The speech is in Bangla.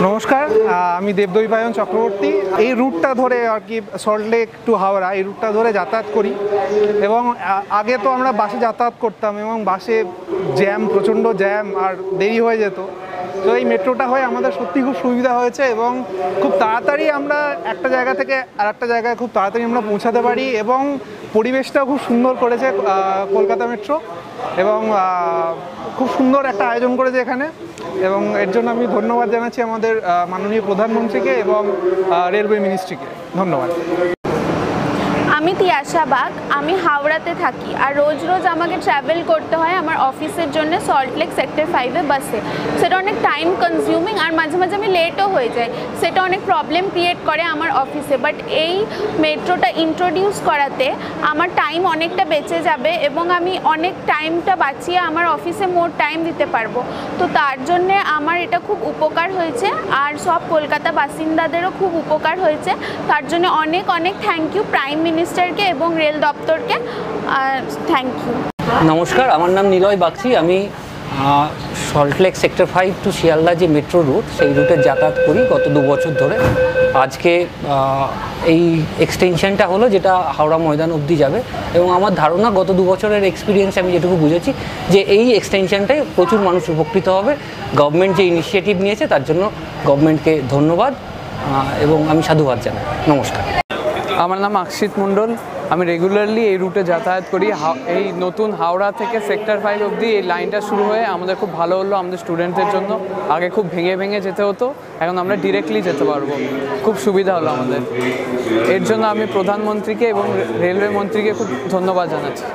নমস্কার, আমি দেবদৈপায়ন চক্রবর্তী। এই রুটটা ধরে আর কি সল্টলেক টু হাওড়া এই রুটটা ধরে যাতায়াত করি এবং আগে তো আমরা বাসে যাতায়াত করতাম এবং বাসে প্রচণ্ড জ্যাম আর দেরি হয়ে যেত। তো এই মেট্রোটা হয়ে আমাদের সত্যি খুব সুবিধা হয়েছে এবং খুব তাড়াতাড়ি আমরা একটা জায়গা থেকে আর একটা জায়গায় খুব তাড়াতাড়ি আমরা পৌঁছাতে পারি এবং পরিবেশটাও খুব সুন্দর করেছে কলকাতা মেট্রো এবং খুব সুন্দর একটা আয়োজন করেছে এখানে এবং এর জন্য আমি ধন্যবাদ জানাচ্ছি আমাদের মাননীয় প্রধানমন্ত্রীকে এবং রেলওয়ে মিনিস্ট্রিকে। ধন্যবাদ। আমি তিয়াশা বাগ, আমি হাওড়াতে থাকি আর রোজ রোজ আমাকে ট্রাভেল করতে হয় আমার অফিসের জন্য সল্টলেক সেক্টর 5-এ বাসে। সেটা অনেক টাইম কনজিউমিং আর মাঝে মাঝে আমি লেটও হয়ে যাই, সেটা অনেক প্রবলেম ক্রিয়েট করে আমার অফিসে। বাট এই মেট্রোটা ইন্ট্রোডিউস করাতে আমার টাইম অনেকটা বেঁচে যাবে এবং আমি অনেক টাইমটা বাঁচিয়ে আমার অফিসে মোর টাইম দিতে পারবো। তো তার জন্যে আমার এটা খুব উপকার হয়েছে আর সব কলকাতা বাসিন্দাদেরও খুব উপকার হয়েছে। তার জন্য অনেক অনেক থ্যাংক ইউ প্রাইম মিনিস্টারকে এবং রেল দপ্তরকে। Thank you. নমস্কার, আমার নাম নিলয় বাগচি। আমি সল্টলেক সেক্টর 5 টু শিয়ালদা যে মেট্রো রুট সেই রুটে যাতায়াত করি গত 2 বছর ধরে। আজকে এই এক্সটেনশনটা হলো যেটা হাওড়া ময়দান অবধি যাবে এবং আমার ধারণা গত 2 বছরের এক্সপিরিয়েন্স আমি যেটুকু বুঝেছি যে এই এক্সটেনশনটায় প্রচুর মানুষ উপকৃত হবে। গভর্নমেন্ট যে ইনিশিয়েটিভ নিয়েছে তার জন্য গভর্নমেন্টকে ধন্যবাদ এবং আমি সাধুবাদ জানাই। নমস্কার। আমার নাম আকশিত মণ্ডল। আমি রেগুলারলি এই রুটে যাতায়াত করি। এই নতুন হাওড়া থেকে সেক্টর 5 অবধি এই লাইনটা শুরু হয়ে আমাদের খুব ভালো হলো আমাদের স্টুডেন্টদের জন্য। আগে খুব ভেঙে ভেঙে যেতে হতো, এখন আমরা ডিরেক্টলি যেতে পারবো, খুব সুবিধা হলো আমাদের। এর জন্য আমি প্রধানমন্ত্রীকে এবং রেলওয়ে মন্ত্রীকে খুব ধন্যবাদ জানাচ্ছি।